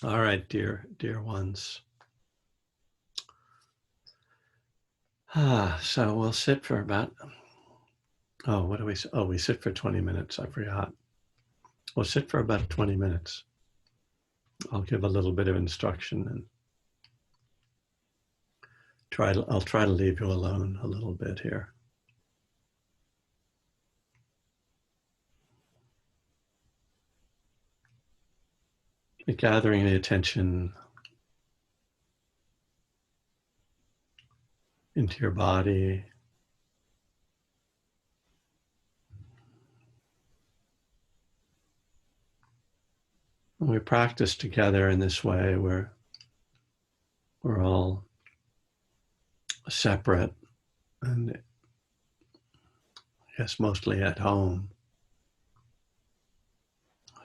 All right, dear ones. So we'll sit for about, what do we, we sit for 20 minutes. I forgot. We'll sit for about 20 minutes. I'll give a little bit of instruction and I'll try to leave you alone a little bit here. Gathering the attention into your body. When we practice together in this way, we're all separate and I guess mostly at home.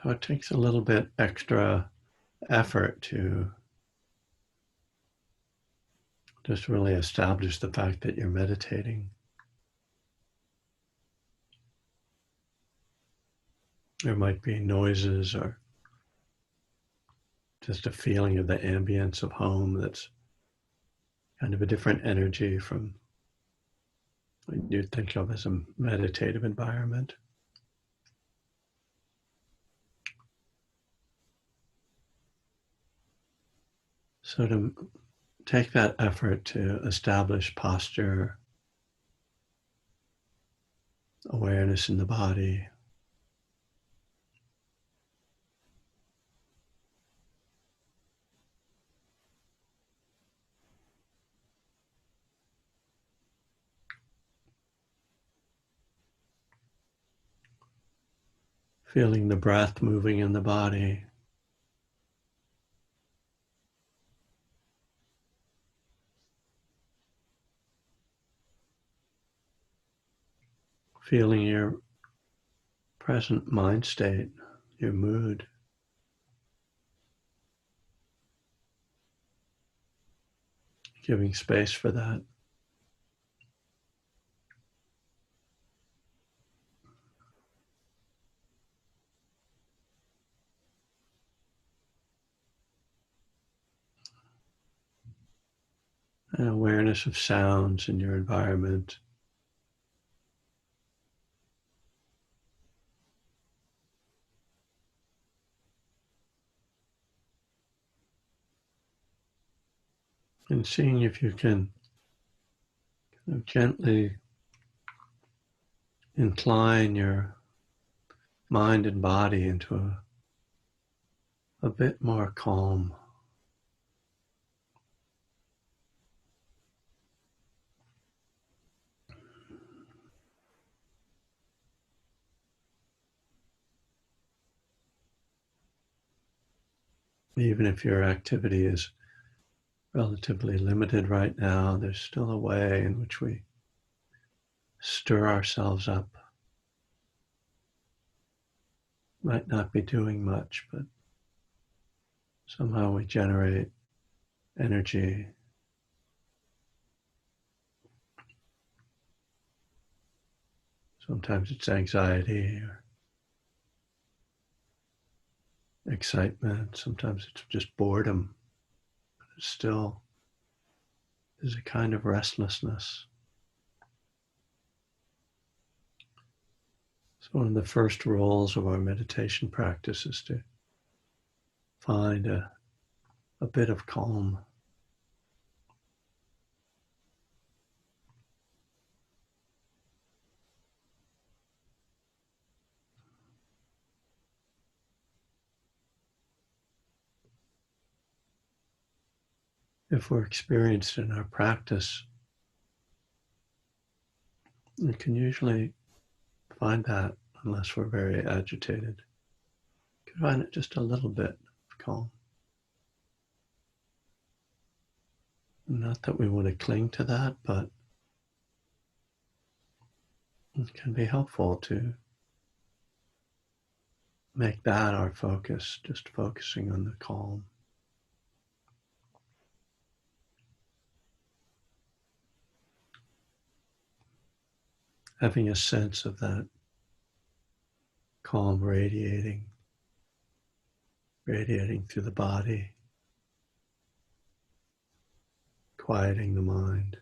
So it takes a little bit extra effort to just really establish the fact that you're meditating. There might be noises or just a feeling of the ambience of home that's kind of a different energy from what you'd think of as a meditative environment. So to take that effort to establish posture, awareness in the body, feeling the breath moving in the body, feeling your present mind state, your mood. Giving space for that. And awareness of sounds in your environment. And seeing if you can gently incline your mind and body into a bit more calm. Even if your activity is relatively limited right now, there's still a way in which we stir ourselves up. Might not be doing much, but somehow we generate energy. Sometimes it's anxiety or excitement. Sometimes it's just boredom. But it still is a kind of restlessness. So one of the first rules of our meditation practice is to find a bit of calm. If we're experienced in our practice, we can usually find that unless we're very agitated. We can find it just a little bit of calm. Not that we want to cling to that, but it can be helpful to make that our focus, just focusing on the calm. Having a sense of that calm radiating radiating through the body, quieting the mind.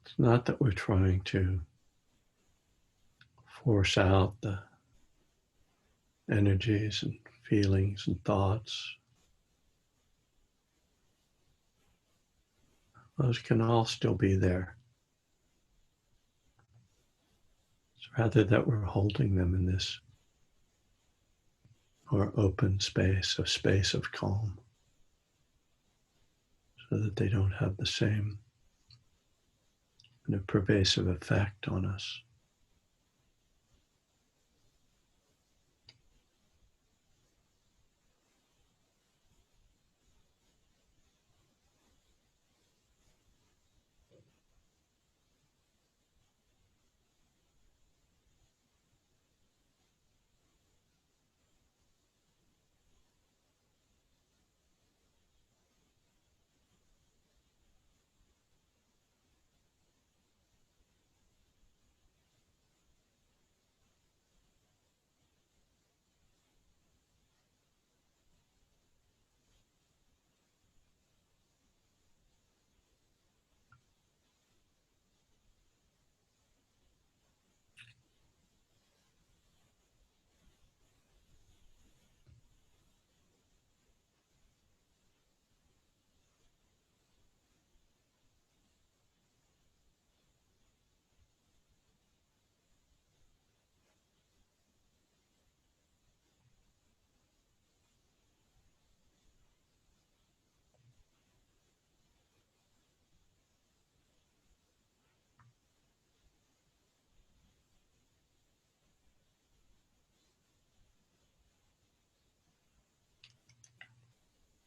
It's not that we're trying to force out the energies and feelings and thoughts. Those can all still be there. It's rather that we're holding them in this more open space, a space of calm, so that they don't have the same kind of pervasive effect on us.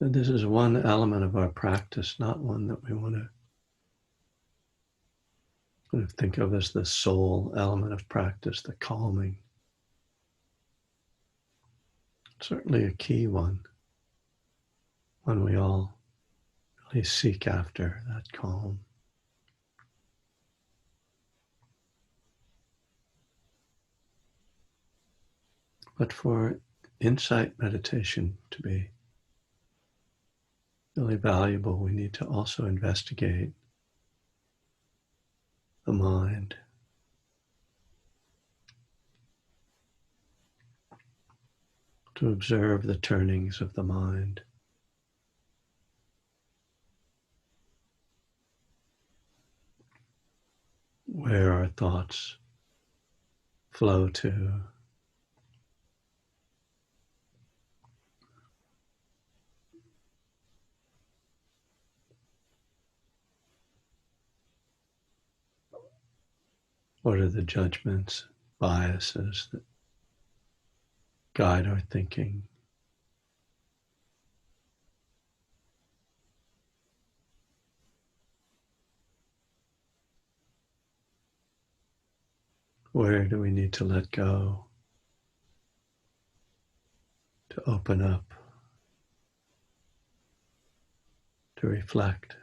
And this is one element of our practice, not one that we want to kind of think of as the sole element of practice, the calming. Certainly a key one we all really seek after, that calm. But for insight meditation to be really valuable, we need to also investigate the mind. To observe the turnings of the mind. Where our thoughts flow to. What are the judgments, biases that guide our thinking? Where do we need to let go, to open up, to reflect?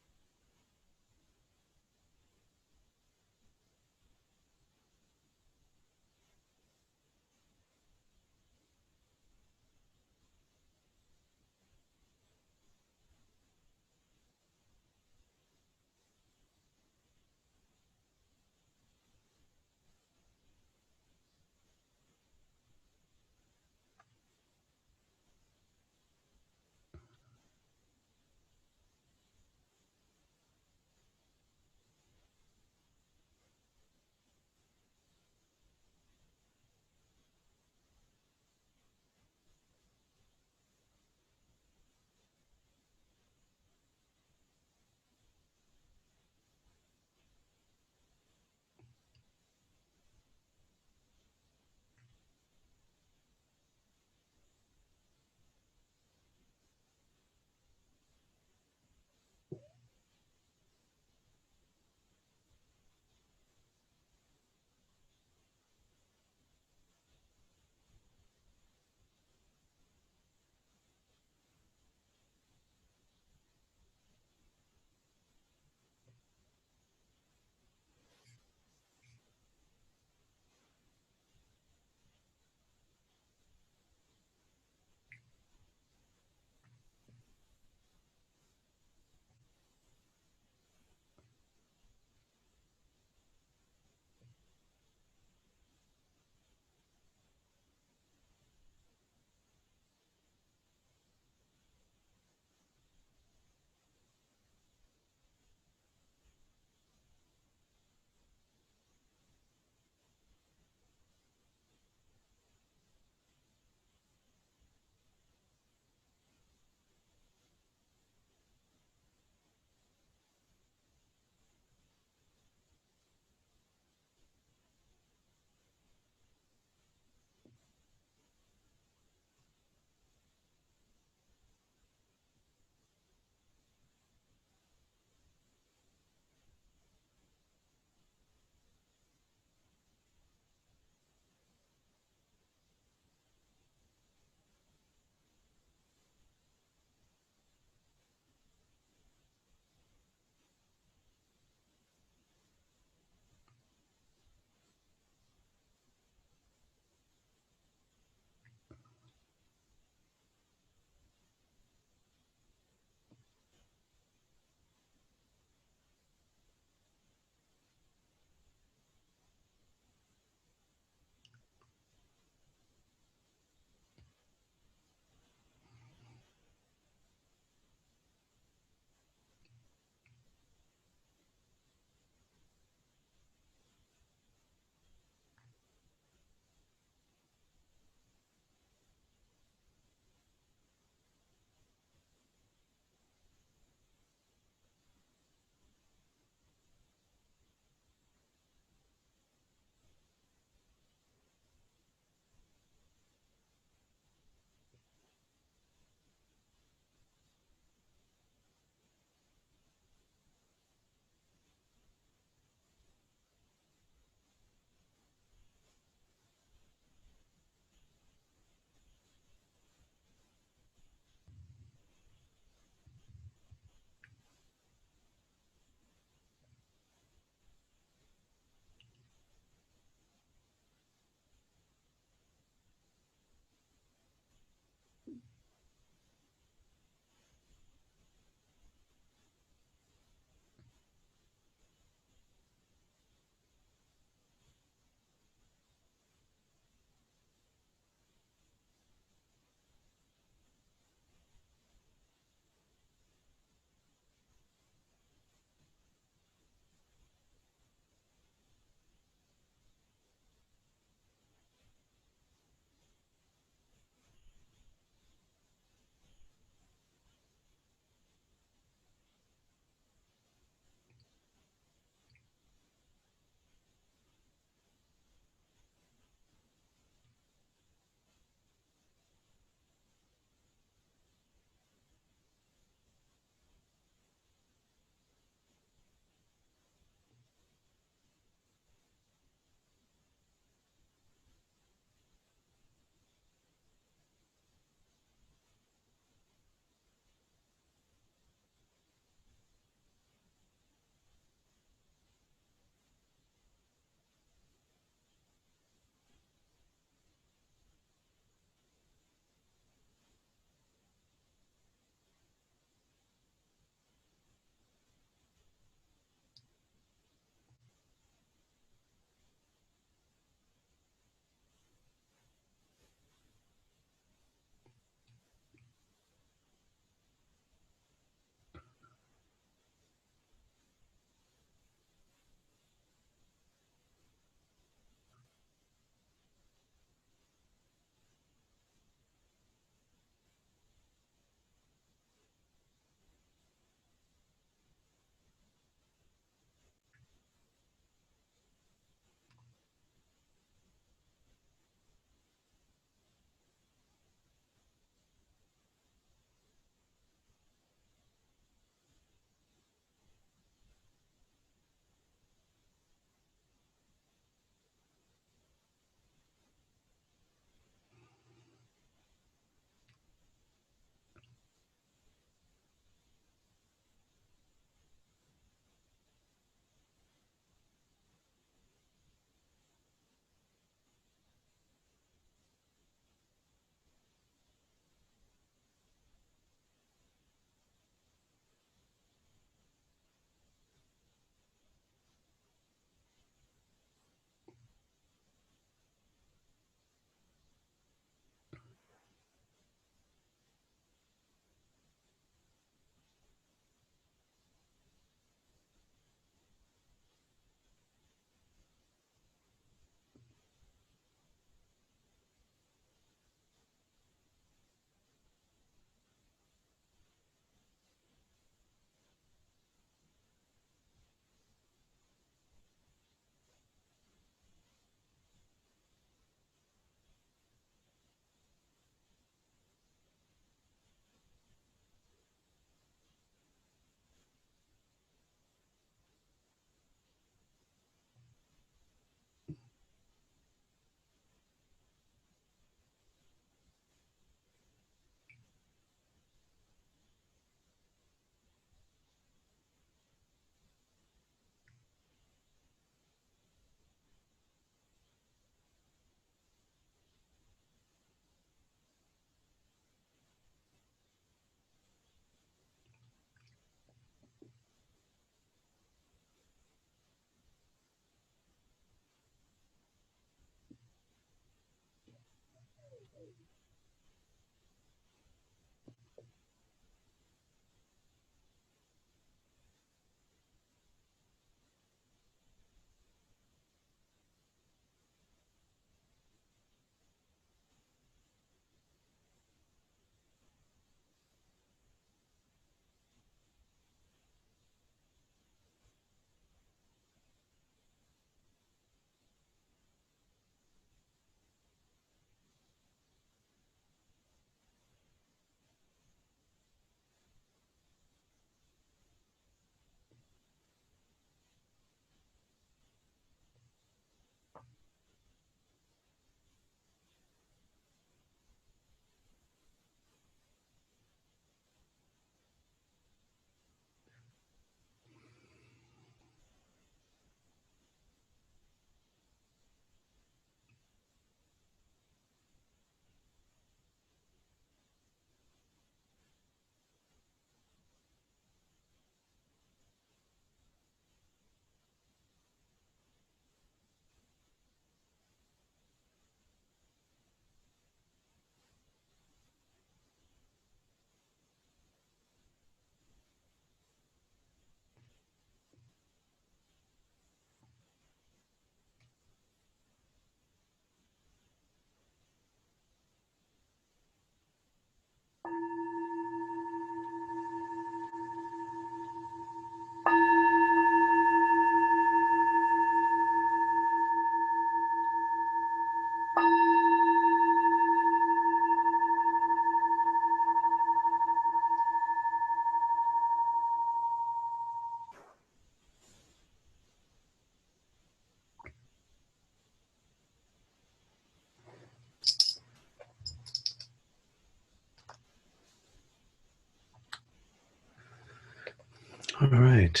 All right.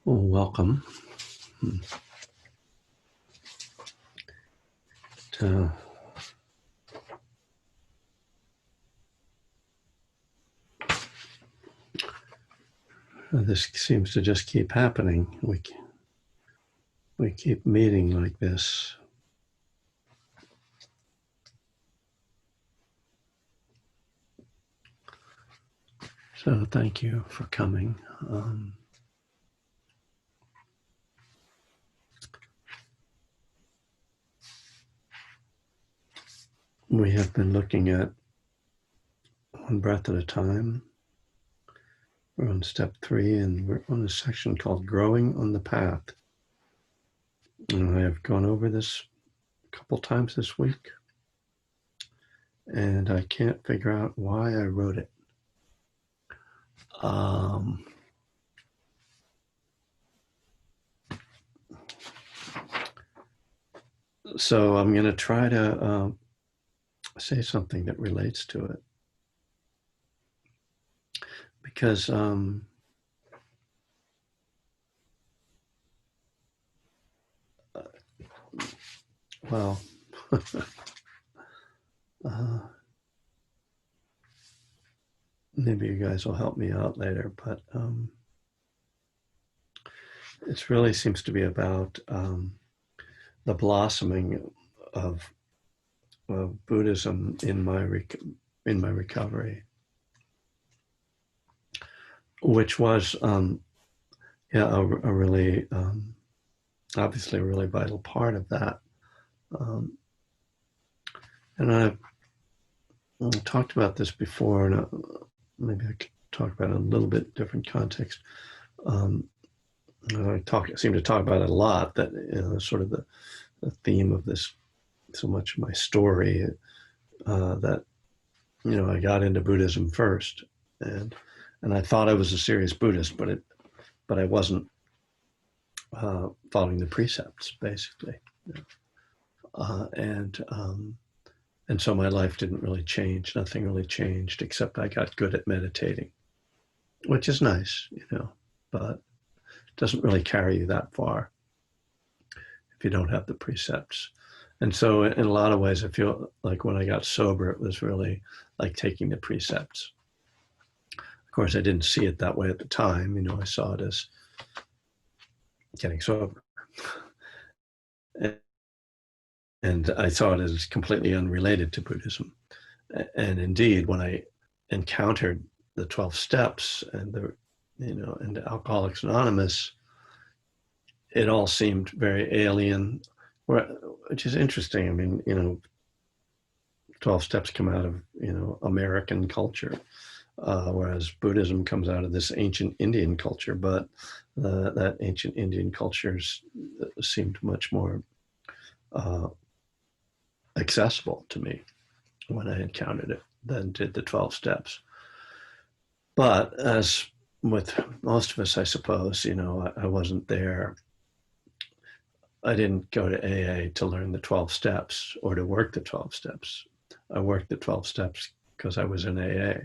Well, welcome to this seems to just keep happening. We keep meeting like this. So thank you for coming. We have been looking at one breath at a time. We're on step 3, and we're on a section called Growing on the Path. And I have gone over this a couple times this week, and I can't figure out why I wrote it. So I'm going to try to say something that relates to it. Because well, maybe you guys will help me out later, but it really seems to be about the blossoming of Buddhism in my recovery, which was a really obviously a really vital part of that. And I've talked about this before, and maybe I could talk about it in a little bit different context. I seem to talk about it a lot, that sort of the theme of this, so much of my story, that I got into Buddhism first, and I thought I was a serious Buddhist, but I wasn't following the precepts, basically. And so my life didn't really change. Nothing really changed, except I got good at meditating, which is nice, but it doesn't really carry you that far if you don't have the precepts. And so in a lot of ways, I feel like when I got sober, it was really like taking the precepts. Of course, I didn't see it that way at the time. I saw it as getting sober. And I saw it as completely unrelated to Buddhism. And indeed, when I encountered the 12 steps and and Alcoholics Anonymous, it all seemed very alien, which is interesting. I mean, 12 steps come out of, American culture, whereas Buddhism comes out of this ancient Indian culture, but that ancient Indian culture seemed much more accessible to me when I encountered it than did the 12 steps. But as with most of us, I suppose, I wasn't there. I didn't go to AA to learn the 12 steps or to work the 12 steps. I worked the 12 steps because I was in AA.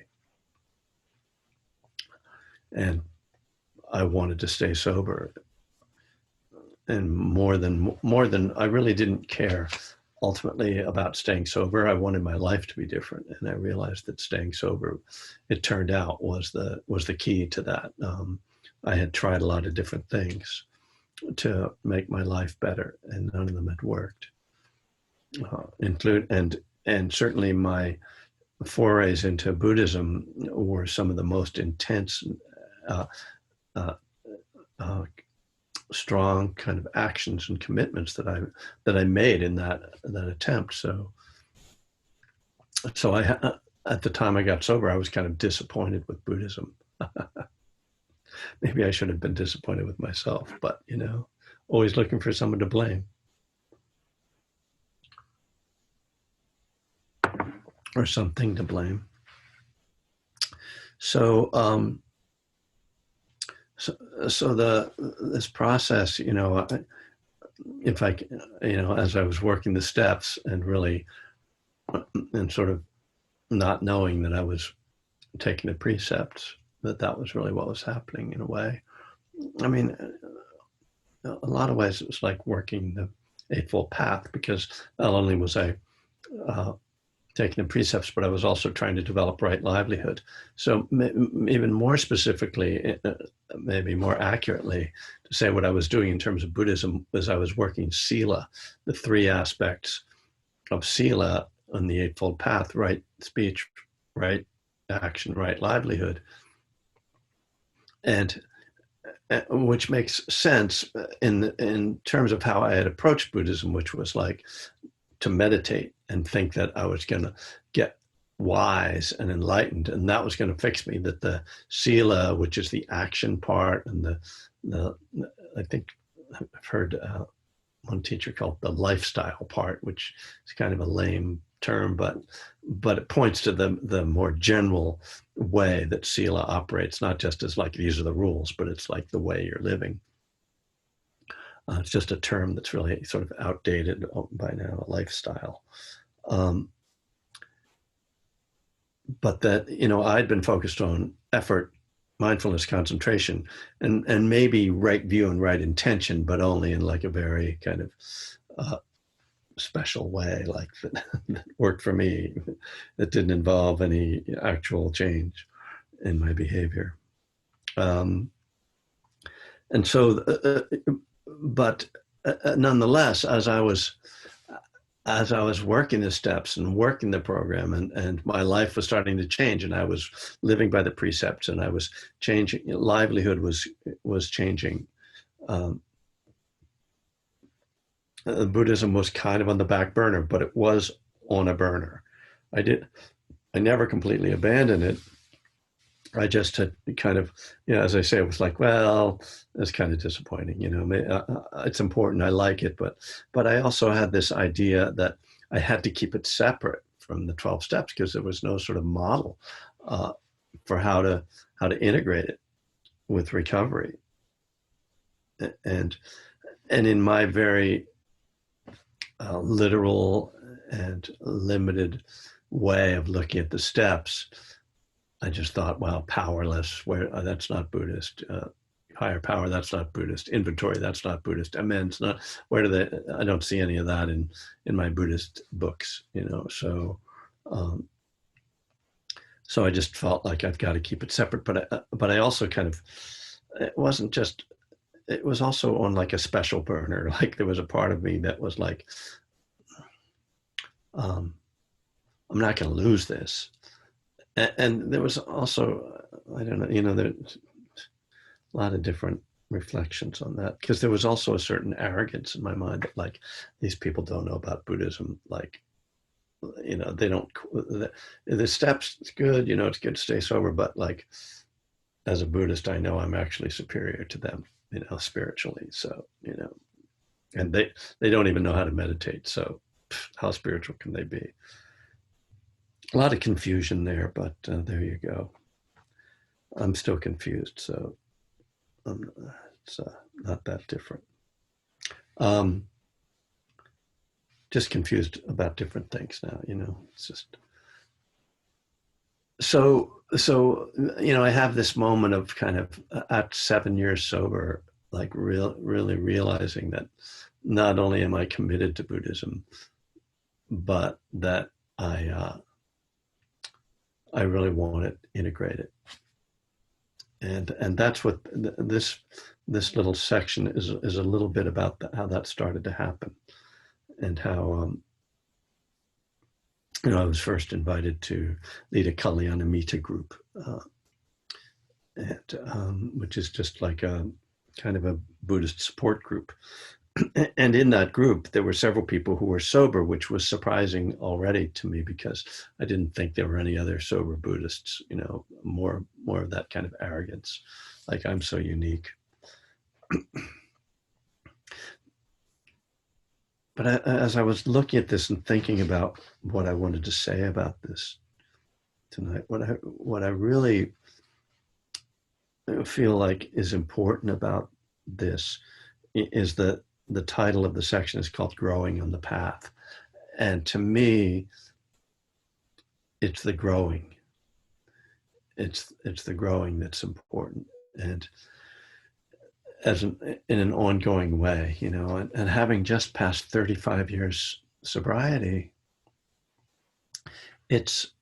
And I wanted to stay sober. And more than I really didn't care ultimately about staying sober. I wanted my life to be different, and I realized that staying sober, it turned out, was the key to that. I had tried a lot of different things to make my life better, and none of them had worked. And certainly my forays into Buddhism were some of the most intense, strong kind of actions and commitments that I made in that attempt. So I, at the time I got sober, I was kind of disappointed with Buddhism. Maybe I should have been disappointed with myself, but always looking for someone to blame or something to blame. So this process, if I, as I was working the steps and really, and sort of not knowing that I was taking the precepts, that was really what was happening in a way. I mean, a lot of ways it was like working the Eightfold Path, because not only was I taking the precepts, but I was also trying to develop right livelihood. So even more specifically, maybe more accurately, to say what I was doing in terms of Buddhism was I was working Sila, the three aspects of Sila on the Eightfold Path: right speech, right action, right livelihood. And which makes sense in terms of how I had approached Buddhism, which was like to meditate and think that I was going to get wise and enlightened, and that was going to fix me. That the sila, which is the action part, and the I think I've heard one teacher called the lifestyle part, which is kind of a lame term, but it points to the more general way that sila operates, not just as like these are the rules, but it's like the way you're living. It's just a term that's really sort of outdated by now, a lifestyle. But that, I'd been focused on effort, mindfulness, concentration, and maybe right view and right intention, but only in like a very kind of special way, like that worked for me, that didn't involve any actual change in my behavior. And so, but nonetheless, as I was working the steps and working the program, and my life was starting to change, and I was living by the precepts, and I was changing, livelihood was changing. Buddhism was kind of on the back burner, but it was on a burner. I never completely abandoned it. I just had kind of, as I say, it was like, well, it's kind of disappointing, it's important. I like it, but I also had this idea that I had to keep it separate from the 12 steps, because there was no sort of model for how to integrate it with recovery. And in my very literal and limited way of looking at the steps, I just thought, wow, powerless, that's not Buddhist. Higher power, that's not Buddhist. Inventory, that's not Buddhist. Amends, not. I don't see any of that in my Buddhist books, So, so I just felt like I've got to keep it separate. But I also kind of, it was also on like a special burner. Like there was a part of me that was like, I'm not going to lose this. And there was also, I don't know, there's a lot of different reflections on that, because there was also a certain arrogance in my mind that like, these people don't know about Buddhism. Like, they don't, the steps, it's good, it's good to stay sober, but like, as a Buddhist, I know I'm actually superior to them, spiritually. So, and they don't even know how to meditate. So how spiritual can they be? A lot of confusion there, but there you go. I'm still confused, so it's not that different. Just confused about different things now, it's just. So, I have this moment of kind of at 7 years sober, like really realizing that not only am I committed to Buddhism, but that I really want it integrated. And that's what this little section is a little bit about how that started to happen, and how I was first invited to lead a Kalyanamitta group, which is just like a kind of a Buddhist support group. And in that group, there were several people who were sober, which was surprising already to me, because I didn't think there were any other sober Buddhists, more of that kind of arrogance, like I'm so unique. But as I was looking at this and thinking about what I wanted to say about this tonight, what I really feel like is important about this is that the title of the section is called Growing on the Path. And to me, it's the growing. it's the growing that's important, and in an ongoing way, and having just passed 35 years sobriety, it's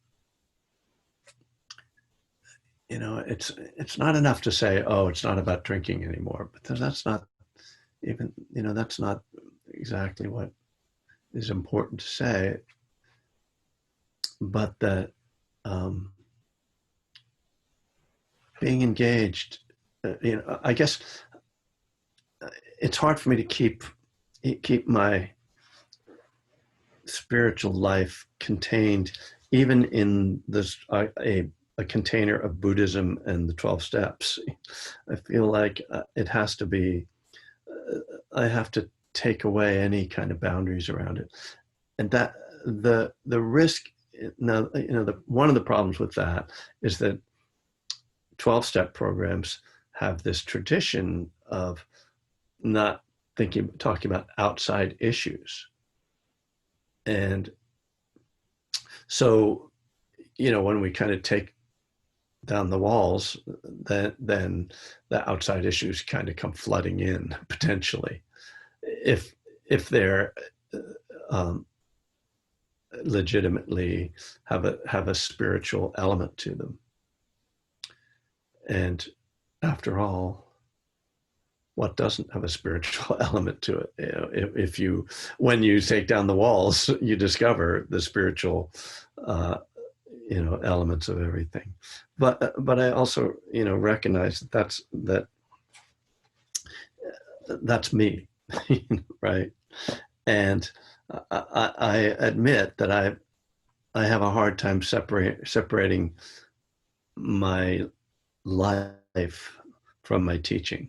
it's not enough to say, oh, it's not about drinking anymore, but that's not even, that's not exactly what is important to say, but that being engaged, I guess it's hard for me to keep my spiritual life contained even in this a container of Buddhism and the 12 steps. I feel like it has to be, I have to take away any kind of boundaries around it. And that the risk, now, one of the problems with that is that 12-step programs have this tradition of not talking about outside issues. And so, when we kind of take down the walls, then the outside issues kind of come flooding in potentially, if they're legitimately have a spiritual element to them. And after all, what doesn't have a spiritual element to it? When you take down the walls, you discover the spiritual elements of everything. But I also recognize that's me, right? And I admit that I have a hard time separating my life from my teaching,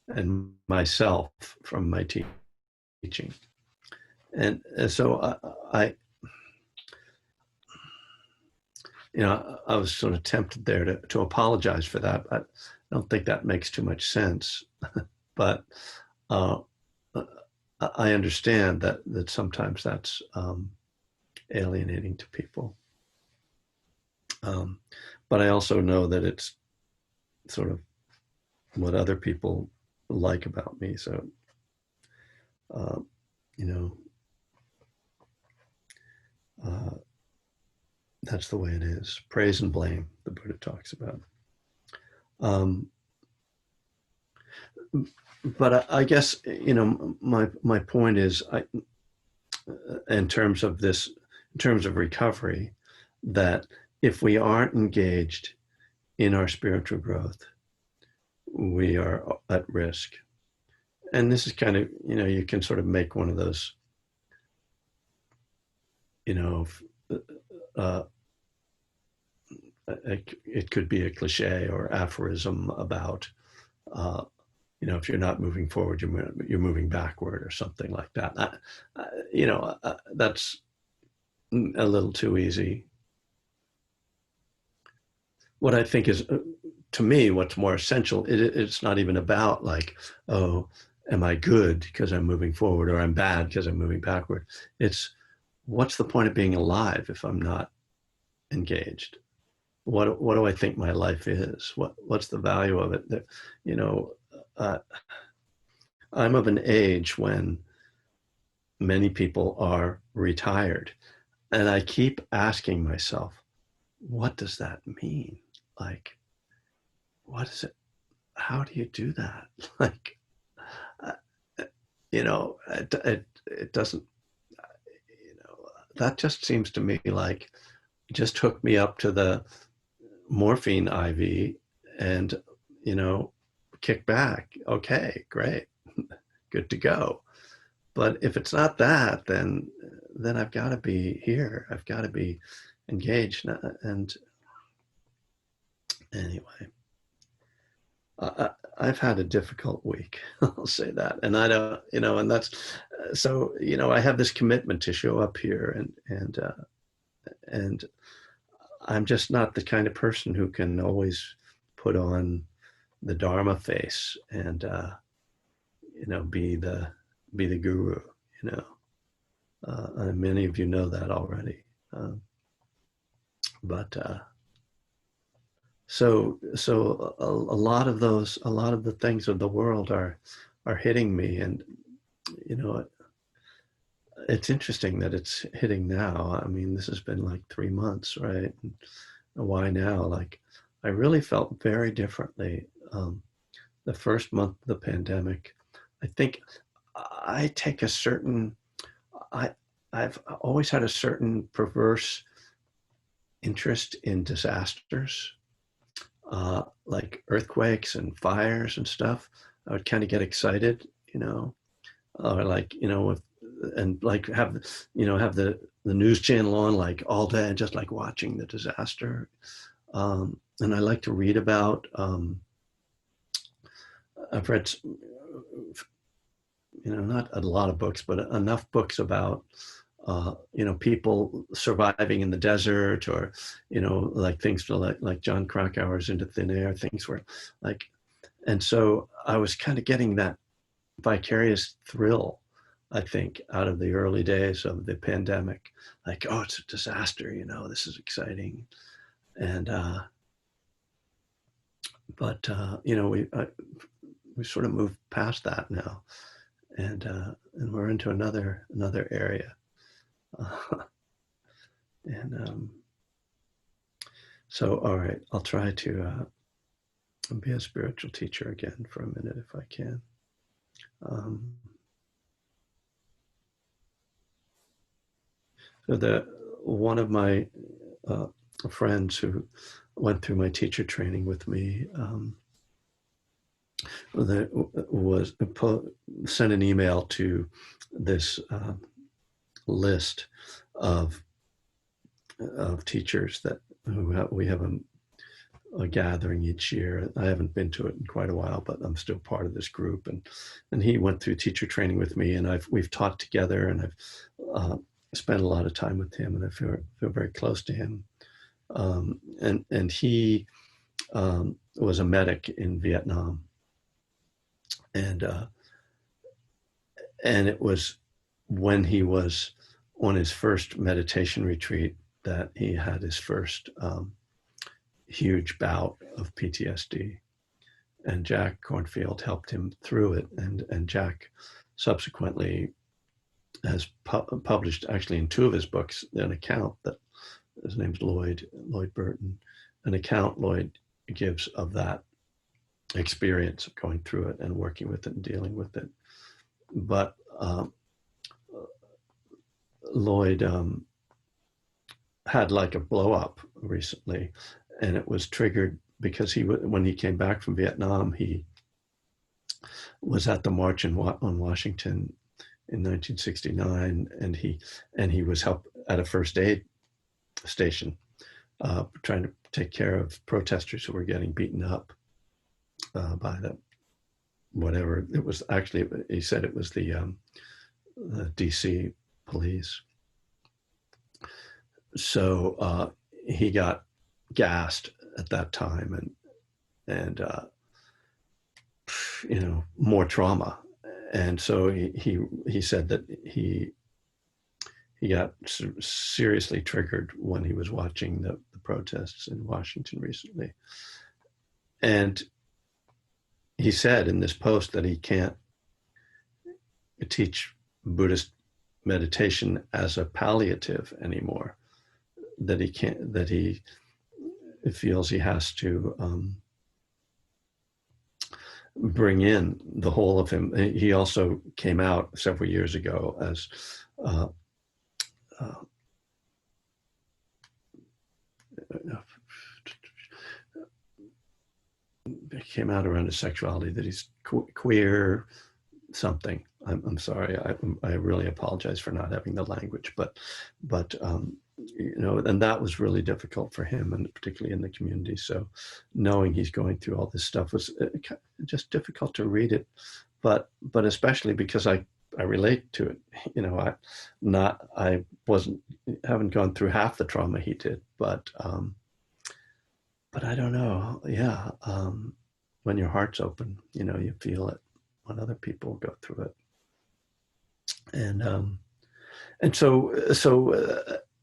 and myself from my teaching. And so I was sort of tempted there to apologize for that. I don't think that makes too much sense, but I understand that sometimes that's alienating to people. But I also know that it's sort of what other people like about me. So, that's the way it is. Praise and blame, the Buddha talks about. But I guess, my point is, in terms of recovery, that if we aren't engaged in our spiritual growth, we are at risk. And this is kind of, you can sort of make one of those, it could be a cliche or aphorism about, if you're not moving forward, you're moving backward, or something like that. That's a little too easy. What I think is, to me, what's more essential, it's not even about like, oh, am I good because I'm moving forward, or I'm bad because I'm moving backward. It's, what's the point of being alive if I'm not engaged? What do I think my life is? What's the value of it? I'm of an age when many people are retired, and I keep asking myself, what does that mean? Like, what is it? How do you do that? Like, it doesn't, that just seems to me like, just hook me up to the morphine IV and, kick back. Okay, great. Good to go. But if it's not that, then I've got to be here. I've got to be engaged. And anyway, I've had a difficult week. I'll say that. And I don't, and that's, so, I have this commitment to show up here, and I'm just not the kind of person who can always put on the Dharma face and, be the guru, many of you know that already. But so a lot of a lot of the things of the world are hitting me, and you know, it's interesting that it's hitting now. I mean, this has been like 3 months, right? And why now? Like, I really felt very differently. The first month of the pandemic, I think I take a certain, I, I've always had a certain perverse interest in disasters, like earthquakes and fires and stuff. I would kind of get excited, or like, and like have, have the news channel on like all day and just like watching the disaster. And I like to read about, I've read, not a lot of books, but enough books about, people surviving in the desert, or, like things to like John Krakauer's Into Thin Air, things where like, and so I was kind of getting that vicarious thrill, I think, out of the early days of the pandemic. Like, oh, it's a disaster, this is exciting. And, but, we sort of moved past that now, and we're into another area. And so, all right, I'll try to be a spiritual teacher again for a minute if I can. So one of my friends who went through my teacher training with me, that was sent an email to this list of teachers we have a gathering each year. I haven't been to it in quite a while, but I'm still part of this group. And he went through teacher training with me, and we've taught together, and I've spent a lot of time with him, and I feel very close to him. And he was a medic in Vietnam, and it was when he was on his first meditation retreat that he had his first huge bout of PTSD. And Jack Kornfield helped him through it. And Jack subsequently has published, actually in 2 of his books, an account that, his name's Lloyd Burton, an account Lloyd gives of that experience of going through it and working with it and dealing with it. But Lloyd had like a blow up recently, and it was triggered because when he came back from Vietnam, he was at the March on Washington in 1969, and he was helped at a first aid station, trying to take care of protesters who were getting beaten up by whatever it was. Actually, he said it was the DC police. So he got gassed at that time, and more trauma. And so he said that he got seriously triggered when he was watching the protests in Washington recently. And he said in this post that he can't teach Buddhist meditation as a palliative anymore, that he feels he has to bring in the whole of him. He also came out several years ago as came out around his sexuality, that he's queer something. I'm sorry. I really apologize for not having the language, but and that was really difficult for him, and particularly in the community. So knowing he's going through all this stuff was just difficult to read it, but especially because I relate to it. I haven't gone through half the trauma he did, but I don't know. Yeah. When your heart's open, you feel it when other people go through it. And so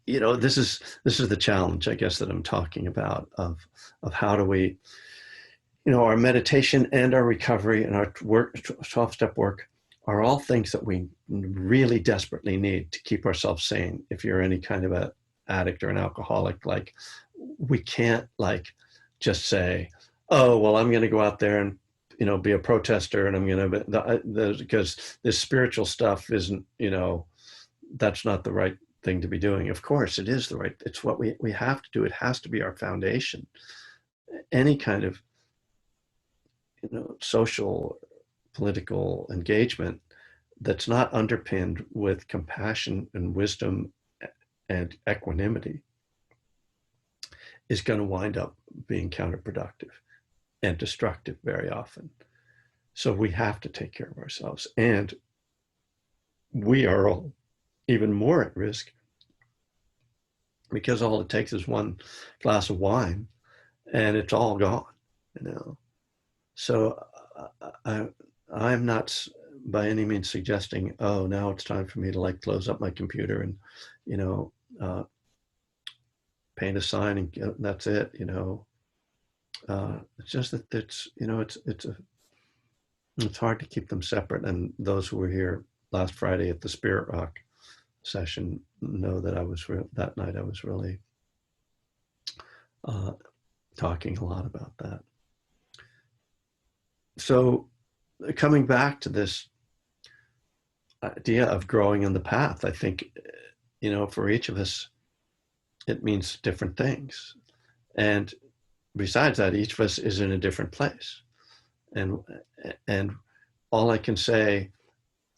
this is the challenge, I guess, that I'm talking about of how do we, our meditation and our recovery and our work, 12-step work, are all things that we really desperately need to keep ourselves sane. If you're any kind of a addict or an alcoholic, like, we can't like just say, oh, well, I'm going to go out there and be a protester, and I'm going to, because this spiritual stuff isn't, that's not the right thing to be doing. Of course it is it's what we have to do. It has to be our foundation. Any kind of social, political engagement that's not underpinned with compassion and wisdom and equanimity is going to wind up being counterproductive and destructive very often. So we have to take care of ourselves, and we are all even more at risk because all it takes is one glass of wine and it's all gone. So I'm not by any means suggesting, oh, now it's time for me to like close up my computer and paint a sign and that's it. It's just that it's hard to keep them separate. And those who were here last Friday at the Spirit Rock session know that that night I was really talking a lot about that. So coming back to this idea of growing in the path, I think, for each of us, it means different things. And besides that, each of us is in a different place. And all I can say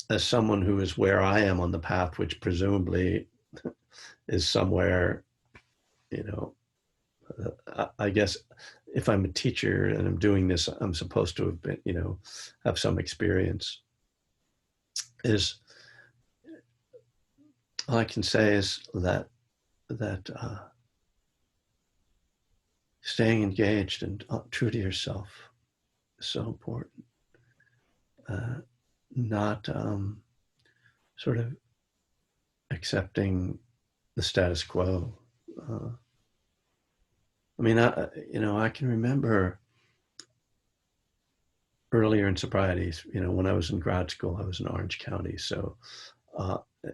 as someone who is where I am on the path, which presumably is somewhere, I guess if I'm a teacher and I'm doing this, I'm supposed to have been, have some experience. Is all I can say is that staying engaged and true to yourself is so important. Not sort of accepting the status quo. I can remember earlier in sobriety, when I was in grad school, I was in Orange County, so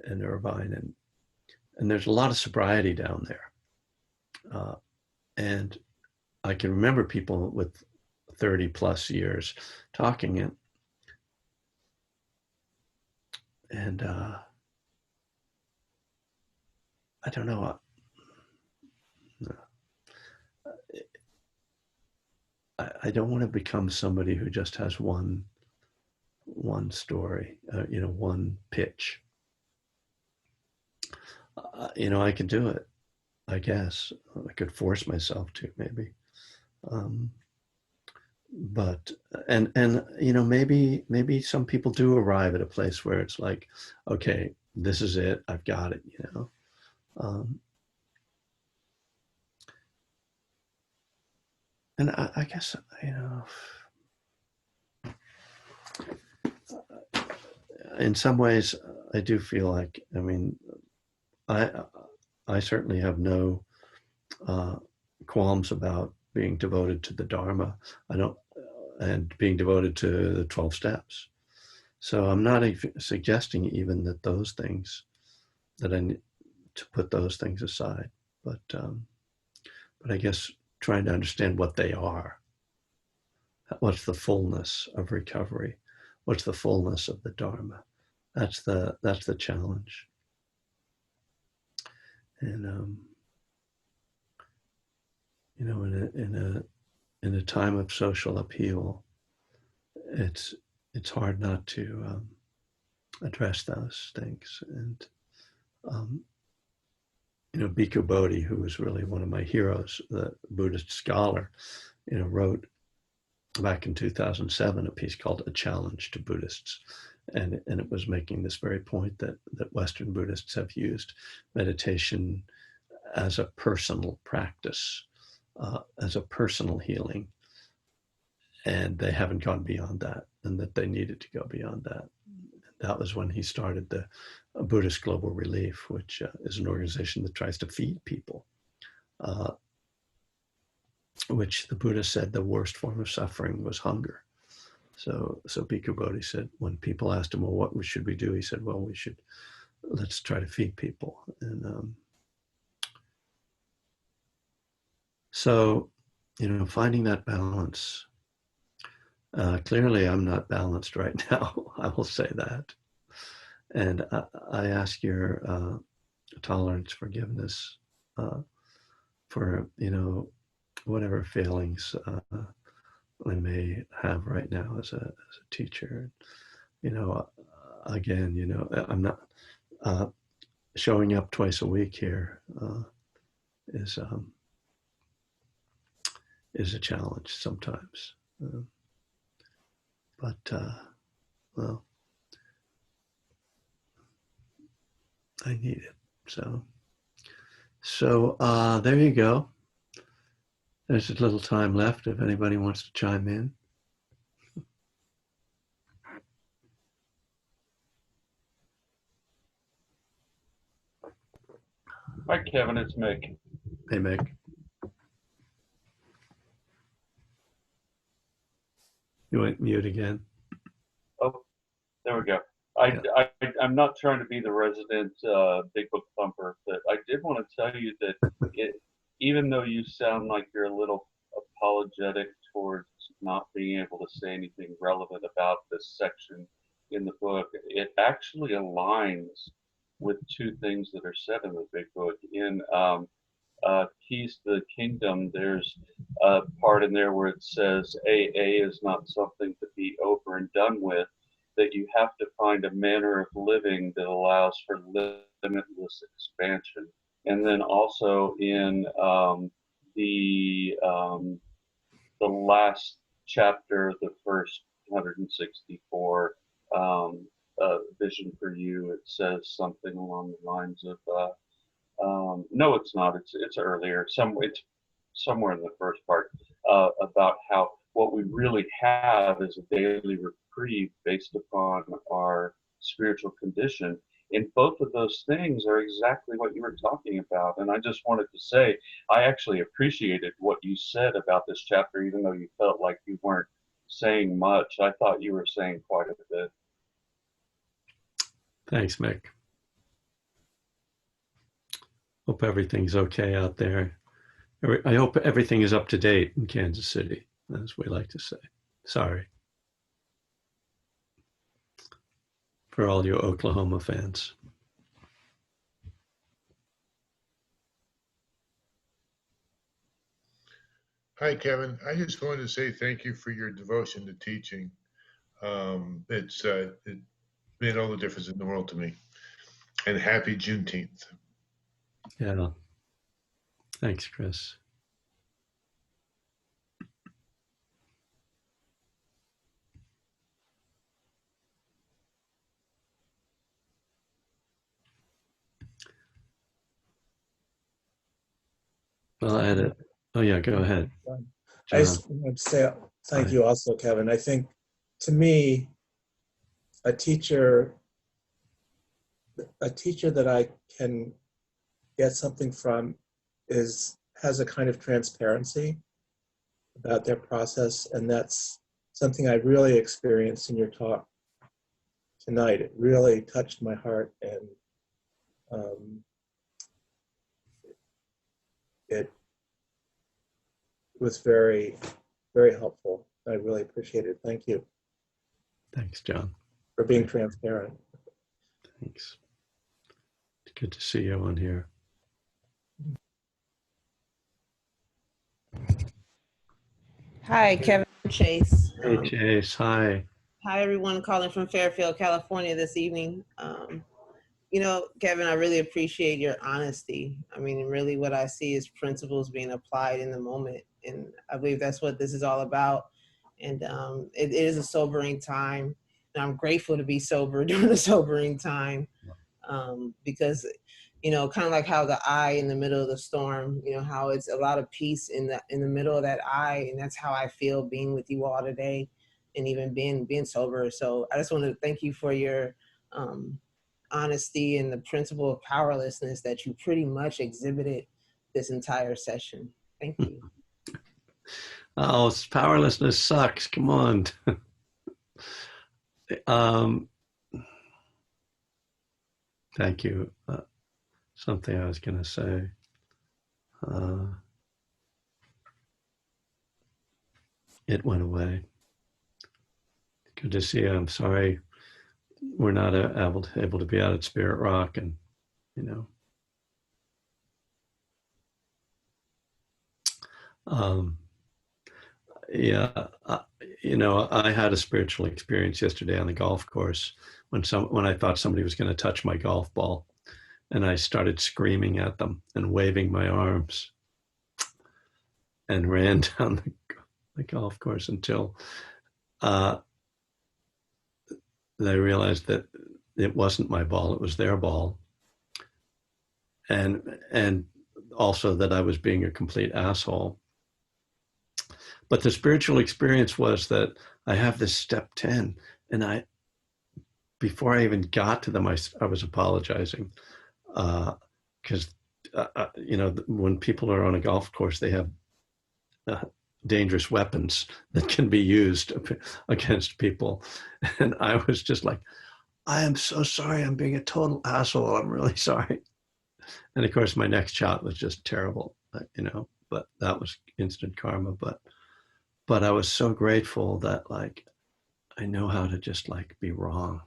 in Irvine, and there's a lot of sobriety down there. And I can remember people with 30 plus years talking and I don't know. I don't want to become somebody who just has one story, one pitch. I could do it, I guess. I could force myself to, maybe. But maybe some people do arrive at a place where it's like, okay, this is it, I've got it. And I guess in some ways I do feel like, I certainly have no qualms about being devoted to the Dharma. And being devoted to the 12 steps. So I'm not suggesting even that those things, that I need to put those things aside, but I guess trying to understand what they are. What's the fullness of recovery? What's the fullness of the Dharma? That's the challenge. And in a time of social upheaval, it's hard not to address those things. And Bhikkhu Bodhi, who was really one of my heroes, the Buddhist scholar, wrote back in 2007 a piece called "A Challenge to Buddhists," and it was making this very point that Western Buddhists have used meditation as a personal practice, as a personal healing, and they haven't gone beyond that, and that they needed to go beyond that. that was when he started the Buddhist Global Relief, which is an organization that tries to feed people, which the Buddha said the worst form of suffering was hunger. So Bhikkhu Bodhi said, when people asked him, well, what should we do? He said, well, let's try to feed people. And so, finding that balance. Clearly, I'm not balanced right now. I will say that. And I ask your tolerance, forgiveness for, whatever failings I may have right now as a teacher. Again, I'm not showing up twice a week here is a challenge sometimes. But well, I need it. So there you go. There's a little time left if anybody wants to chime in. Hi, Kevin. It's Mick. Hey, Mick. You went mute again. Oh, there we go. I'm not trying to be the resident big book thumper, but I did want to tell you that even though you sound like you're a little apologetic towards not being able to say anything relevant about this section in the book, it actually aligns with two things that are said in the big book. In Keys to the Kingdom, there's a part in there where it says AA is not something to be over and done with, that you have to find a manner of living that allows for limitless expansion. And then also in the last chapter, the first 164, Vision for You, it says something along the lines of, no, it's not. It's earlier. It's somewhere in the first part about how what we really have is a daily reprieve based upon our spiritual condition. And both of those things are exactly what you were talking about. And I just wanted to say, I actually appreciated what you said about this chapter, even though you felt like you weren't saying much. I thought you were saying quite a bit. Thanks, Mick. Hope everything's okay out there. I hope everything is up to date in Kansas City, as we like to say. Sorry for all you Oklahoma fans. Hi, Kevin. I just wanted to say thank you for your devotion to teaching. It made all the difference in the world to me. And happy Juneteenth. Yeah. Thanks, Chris. Well, I had it. Oh, yeah, go ahead. I just want to say thank you also, Kevin. I think, to me, a teacher that I can get something from has a kind of transparency about their process, and that's something I really experienced in your talk tonight. It really touched my heart, and it was very, very helpful. I really appreciate it. Thank you. Thanks, John. For being transparent. Thanks. It's good to see you on here. Hi, Kevin Chase. Hey, Chase. Hi. Hi, everyone calling from Fairfield, California this evening. Kevin, I really appreciate your honesty. I mean, really what I see is principles being applied in the moment. And I believe that's what this is all about. And it is a sobering time. And I'm grateful to be sober during a sobering time because, kind of like how the eye in the middle of the storm, how it's a lot of peace in the middle of that eye. And that's how I feel being with you all today and even being sober. So I just want to thank you for your honesty and the principle of powerlessness that you pretty much exhibited this entire session. Thank you. Oh, powerlessness sucks. Come on. Thank you. Something I was going to say. It went away. Good to see you. I'm sorry we're not able to be out at Spirit Rock, and you know. Yeah, you know, I had a spiritual experience yesterday on the golf course when I thought somebody was going to touch my golf ball, and I started screaming at them and waving my arms, and ran down the golf course until they realized that it wasn't my ball; it was their ball, and also that I was being a complete asshole. But the spiritual experience was that I have this step 10, and before I even got to them, I was apologizing because you know, when people are on a golf course, they have dangerous weapons that can be used against people, and I was just like, I am so sorry, I'm being a total asshole, I'm really sorry. And of course my next shot was just terrible, you know, but that was instant karma. But I was so grateful that, like, I know how to just like be wrong,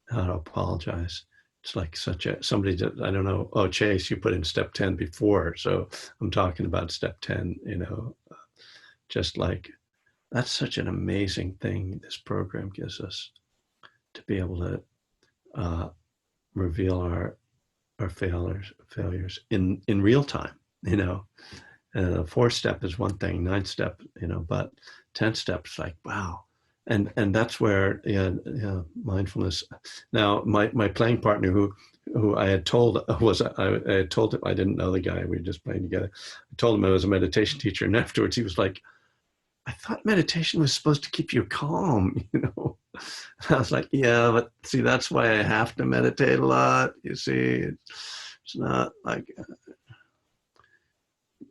how to apologize. It's like somebody that I don't know. Oh, Chase, you put in step 10 before, so I'm talking about step 10. You know, just like that's such an amazing thing this program gives us, to be able to reveal our failures in real time. You know, and the 4th step is one thing, 9th step, you know, but 10th step is like, wow. And that's where, mindfulness. Now, my playing partner, who I had told I had told him, I didn't know the guy, we were just playing together. I told him I was a meditation teacher, and afterwards he was like, I thought meditation was supposed to keep you calm, you know. And I was like, yeah, but see, that's why I have to meditate a lot. You see, it's not like,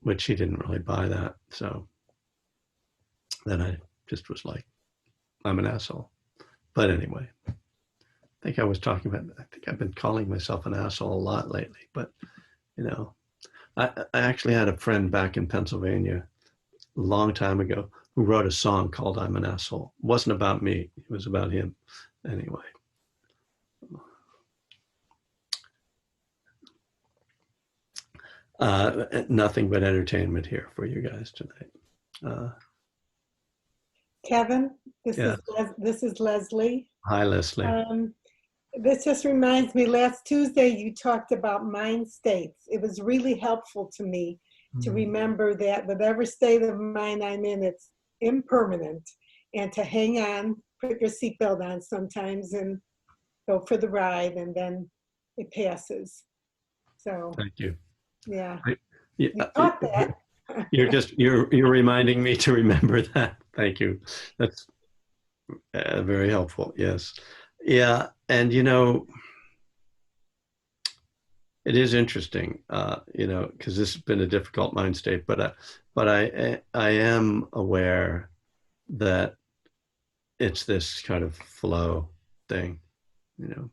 which he didn't really buy that. So then I just was like, I'm an asshole. But anyway, I think I've been calling myself an asshole a lot lately. But, you know, I actually had a friend back in Pennsylvania a long time ago who wrote a song called I'm an Asshole. It wasn't about me, it was about him. Anyway. Nothing but entertainment here for you guys tonight. Kevin, Yeah. This is Leslie. Hi, Leslie. This just reminds me, last Tuesday you talked about mind states. It was really helpful to me to remember that whatever state of mind I'm in, it's impermanent, and to hang on, put your seatbelt on sometimes and go for the ride, and then it passes. So Thank you. yeah, You taught that. you're reminding me to remember that. Thank you. That's very helpful. Yes. Yeah. And, you know, it is interesting, you know, because this has been a difficult mind state, but I am aware that it's this kind of flow thing, you know.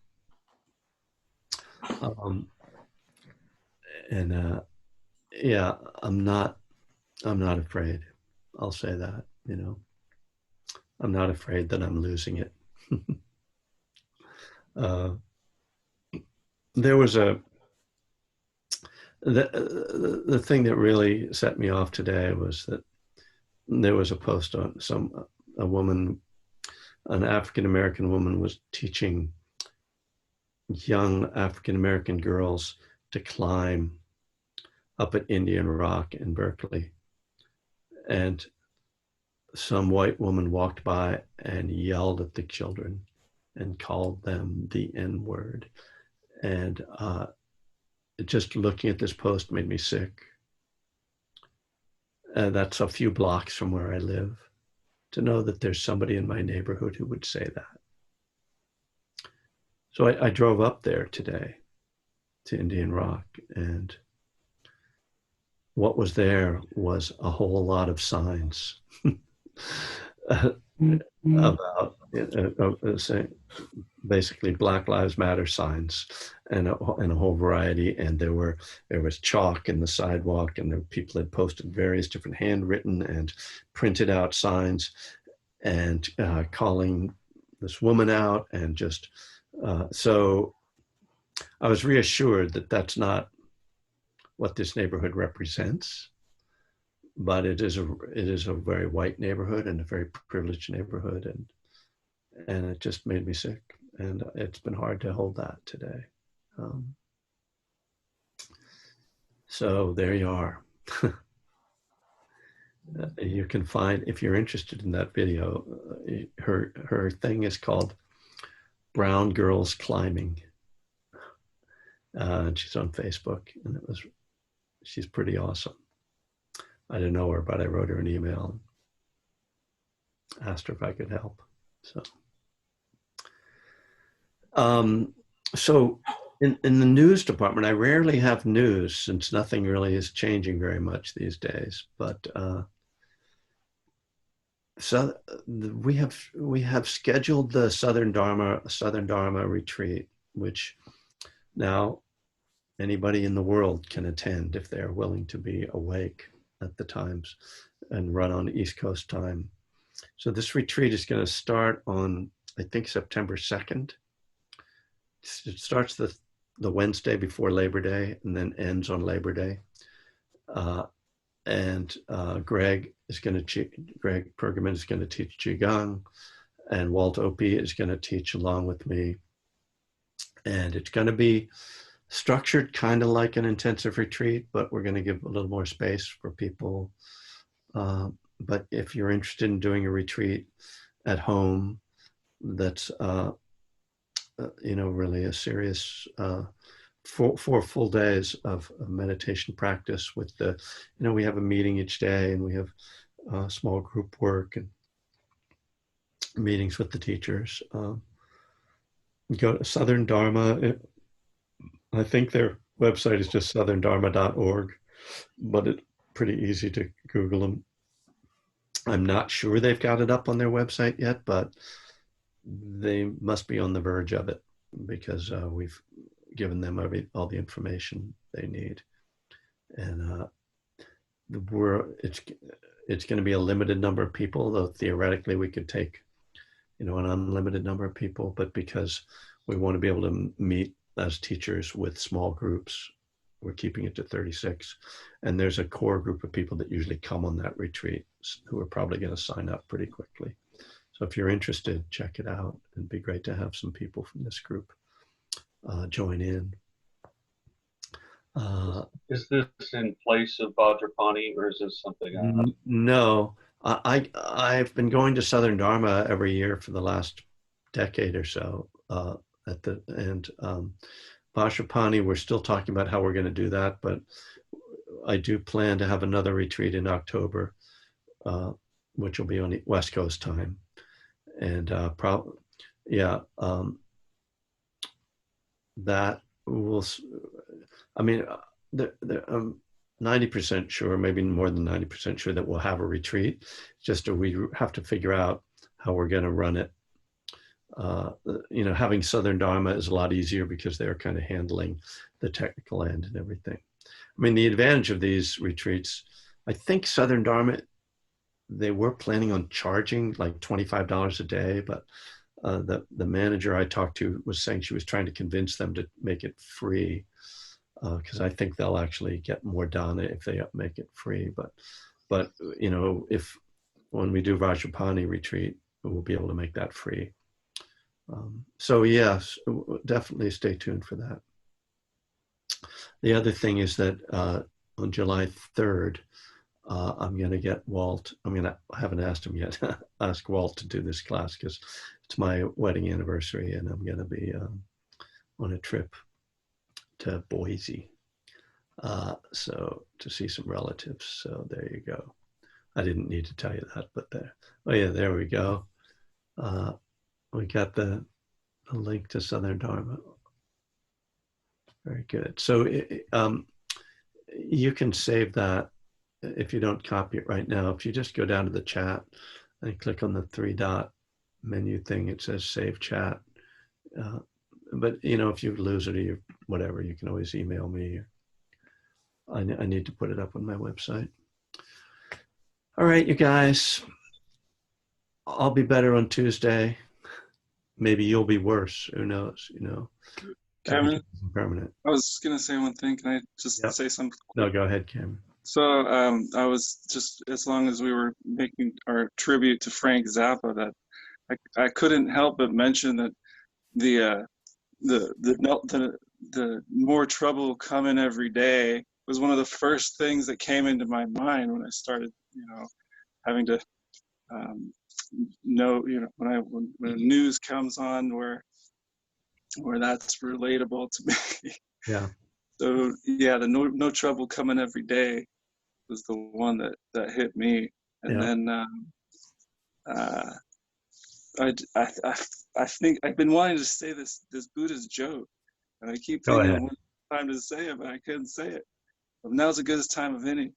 Yeah, I'm not afraid. I'll say that, you know. I'm not afraid that I'm losing it. There was the thing that really set me off today was that there was a post on a woman, an African-American woman, was teaching young African-American girls to climb up at Indian Rock in Berkeley. And some white woman walked by and yelled at the children and called them the N-word. And just looking at this post made me sick. That's a few blocks from where I live. To know that there's somebody in my neighborhood who would say that. So I drove up there today to Indian Rock, and what was there was a whole lot of signs about saying basically Black Lives Matter signs, and a whole variety. And there was chalk in the sidewalk, and there people had posted various different handwritten and printed out signs, and calling this woman out, and just so I was reassured that that's not what this neighborhood represents, but it is a very white neighborhood and a very privileged neighborhood, and it just made me sick, and it's been hard to hold that today. So there you are. You can find, if you're interested in that video, her thing is called Brown Girls Climbing, and she's on Facebook, and she's pretty awesome. I didn't know her, but I wrote her an email and asked her if I could help. So in the news department, I rarely have news since nothing really is changing very much these days. But so we have scheduled the Southern Dharma retreat, which now anybody in the world can attend if they're willing to be awake at the times and run on East Coast time. So this retreat is going to start on, I think, September 2nd. It starts the Wednesday before Labor Day and then ends on Labor Day. Greg Pergamin is going to teach Qigong, and Walt Opie is going to teach along with me. And it's going to be structured kind of like an intensive retreat, but we're going to give a little more space for people. But if you're interested in doing a retreat at home, that's really a serious 4 full days of meditation practice with we have a meeting each day, and we have small group work and meetings with the teachers. Go to Southern Dharma. I think their website is just southerndharma.org, but it's pretty easy to Google them. I'm not sure they've got it up on their website yet, but they must be on the verge of it, because we've given them all the information they need. And it's going to be a limited number of people, though theoretically we could take an unlimited number of people, but because we want to be able to meet as teachers with small groups, we're keeping it to 36. And there's a core group of people that usually come on that retreat who are probably going to sign up pretty quickly. So if you're interested, check it out. It'd be great to have some people from this group join in. Is this in place of Vajrapani, or is this something else? No, I've been going to Southern Dharma every year for the last decade or so. Vajrapani, we're still talking about how we're going to do that, but I do plan to have another retreat in October, which will be on the West Coast time. And that will, I'm 90% sure, maybe more than 90% sure that we'll have a retreat. Just we have to figure out how we're going to run it. Having Southern Dharma is a lot easier because they're kind of handling the technical end and everything. The advantage of these retreats, I think Southern Dharma, they were planning on charging like $25 a day, but the manager I talked to was saying she was trying to convince them to make it free, because I think they'll actually get more done if they make it free. But if when we do Vajrapani retreat, we'll be able to make that free. So yes, definitely stay tuned for that. The other thing is that on July 3rd, I'm going to get Walt. I haven't asked him yet. Ask Walt to do this class because it's my wedding anniversary, and I'm going to be on a trip to Boise, so to see some relatives. So there you go. I didn't need to tell you that, but there. Oh yeah, there we go. We got the a link to Southern Dharma. Very good. So you can save that if you don't copy it right now. If you just go down to the chat and click on the 3-dot menu thing, it says save chat. But you know, if you lose it or you, whatever, you can always email me. I need to put it up on my website. All right, you guys. I'll be better on Tuesday. Maybe you'll be worse. Who knows? You know. Kevin, Permanent. I was gonna say one thing. Can I just Yep. say something? No, go ahead, Cameron. So I was just, as long as we were making our tribute to Frank Zappa, that I couldn't help but mention that the more trouble coming every day was one of the first things that came into my mind when I started, you know, having to know, you know, when news comes on where that's relatable to me. Yeah. So yeah, the no trouble coming every day was the one that hit me, and then I think I've been wanting to say this Buddhist joke, and I keep Go thinking ahead. one time to say it, but I couldn't say it. But now's as good as time of any.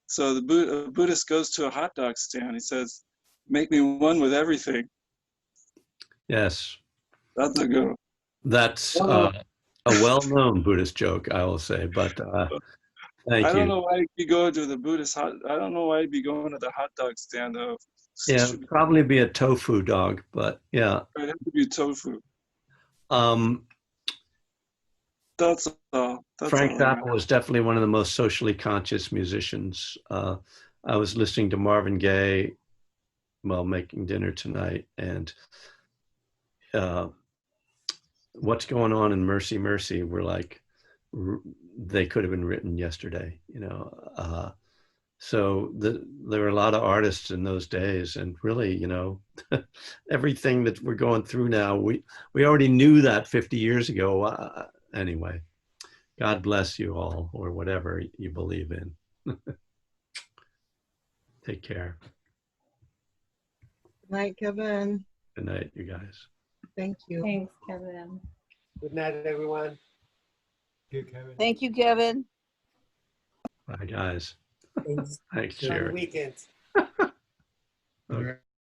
So the Buddhist goes to a hot dog stand. He says, "Make me one with everything." Yes. That's a good one. That's a well-known Buddhist joke, I will say, but thank I don't you. know why you go to the Buddhist I don't know why you'd be going to the hot dog stand though. Yeah, probably be a tofu dog, but yeah. It'd have to be tofu. Um, That's all. Frank All Zappa was definitely one of the most socially conscious musicians. I was listening to Marvin Gaye while making dinner tonight, and What's Going On in Mercy, Mercy were like, they could have been written yesterday, you know. So there were a lot of artists in those days, and really, you know, everything that we're going through now, we already knew that 50 years ago. Anyway, God bless you all, or whatever you believe in. Take care. Good night, Kevin. Good night, you guys. Thank you. Thanks, Kevin. Good night, everyone. Thank you, Kevin. Thank you, Kevin. Bye, guys. Thanks. Thanks, Enjoy the Jerry. weekend. Okay.